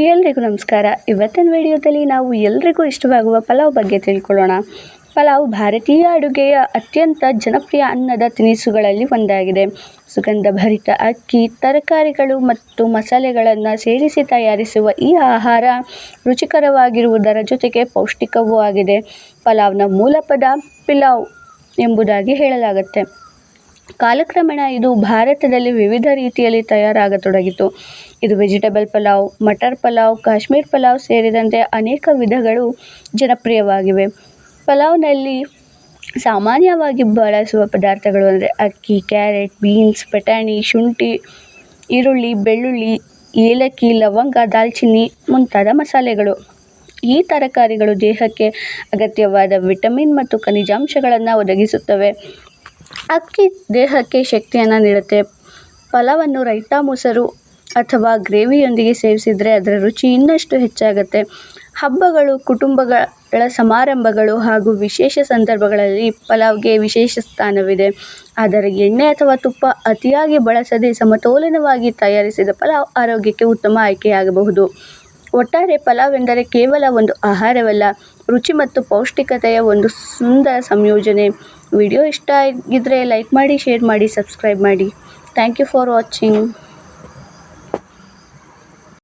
ಎಲ್ರಿಗೂ ನಮಸ್ಕಾರ. ಇವತ್ತಿನ ವಿಡಿಯೋದಲ್ಲಿ ನಾವು ಎಲ್ರಿಗೂ ಇಷ್ಟವಾಗುವ ಪಲಾವ್ ಬಗ್ಗೆ ತಿಳ್ಕೊಳ್ಳೋಣ. ಪಲಾವ್ ಭಾರತೀಯ ಅಡುಗೆಯ ಅತ್ಯಂತ ಜನಪ್ರಿಯ ಅನ್ನದ ತಿನಿಸುಗಳಲ್ಲಿ ಒಂದಾಗಿದೆ. ಸುಗಂಧಭರಿತ ಅಕ್ಕಿ, ತರಕಾರಿಗಳು ಮತ್ತು ಮಸಾಲೆಗಳನ್ನು ಸೇರಿಸಿ ತಯಾರಿಸುವ ಈ ಆಹಾರ ರುಚಿಕರವಾಗಿರುವುದರ ಜೊತೆಗೆ ಪೌಷ್ಟಿಕವೂ ಆಗಿದೆ. ಪಲಾವ್ನ ಮೂಲ ಪದ ಪಿಲಾವ್ ಎಂಬುದಾಗಿ ಹೇಳಲಾಗುತ್ತೆ. ಕಾಲಕ್ರಮೇಣ ಇದು ಭಾರತದಲ್ಲಿ ವಿವಿಧ ರೀತಿಯಲ್ಲಿ ತಯಾರಾಗತೊಡಗಿತು. ಇದು ವೆಜಿಟೇಬಲ್ ಪಲಾವ್, ಮಟರ್ ಪಲಾವ್, ಕಾಶ್ಮೀರ್ ಪಲಾವ್ ಸೇರಿದಂತೆ ಅನೇಕ ವಿಧಗಳು ಜನಪ್ರಿಯವಾಗಿವೆ. ಪಲಾವ್ನಲ್ಲಿ ಸಾಮಾನ್ಯವಾಗಿ ಬಳಸುವ ಪದಾರ್ಥಗಳು ಅಂದರೆ ಅಕ್ಕಿ, ಕ್ಯಾರೆಟ್, ಬೀನ್ಸ್, ಬಟಾಣಿ, ಶುಂಠಿ, ಈರುಳ್ಳಿ, ಬೆಳ್ಳುಳ್ಳಿ, ಏಲಕ್ಕಿ, ಲವಂಗ, ದಾಲ್ಚಿನ್ನಿ ಮುಂತಾದ ಮಸಾಲೆಗಳು. ಈ ತರಕಾರಿಗಳು ದೇಹಕ್ಕೆ ಅಗತ್ಯವಾದ ವಿಟಮಿನ್ ಮತ್ತು ಖನಿಜಾಂಶಗಳನ್ನು ಒದಗಿಸುತ್ತವೆ. ಅಕ್ಕಿ ದೇಹಕ್ಕೆ ಶಕ್ತಿಯನ್ನು ನೀಡುತ್ತೆ. ಪಲಾವನ್ನು ರೈತಾ, ಮೊಸರು ಅಥವಾ ಗ್ರೇವಿಯೊಂದಿಗೆ ಸೇವಿಸಿದರೆ ಅದರ ರುಚಿ ಇನ್ನಷ್ಟು ಹೆಚ್ಚಾಗುತ್ತೆ. ಹಬ್ಬಗಳು, ಕುಟುಂಬಗಳ ಸಮಾರಂಭಗಳು ಹಾಗೂ ವಿಶೇಷ ಸಂದರ್ಭಗಳಲ್ಲಿ ಪಲಾವ್ಗೆ ವಿಶೇಷ ಸ್ಥಾನವಿದೆ. ಆದರೆ ಎಣ್ಣೆ ಅಥವಾ ತುಪ್ಪ ಅತಿಯಾಗಿ ಬಳಸದೆ ಸಮತೋಲನವಾಗಿ ತಯಾರಿಸಿದ ಪಲಾವ್ ಆರೋಗ್ಯಕ್ಕೆ ಉತ್ತಮ ಆಯ್ಕೆಯಾಗಬಹುದು. ಒಟ್ಟಾರೆ ಪಲಾವ್ ಎಂದರೆ ಕೇವಲ ಒಂದು ಆಹಾರವಲ್ಲ, ರುಚಿ ಮತ್ತು ಪೌಷ್ಟಿಕತೆಯ ಒಂದು ಸುಂದರ ಸಂಯೋಜನೆ. ವಿಡಿಯೋ ಇಷ್ಟ ಆಗಿದ್ದರೆ ಲೈಕ್ ಮಾಡಿ, ಶೇರ್ ಮಾಡಿ, ಸಬ್ಸ್ಕ್ರೈಬ್ ಮಾಡಿ. Thank you for watching.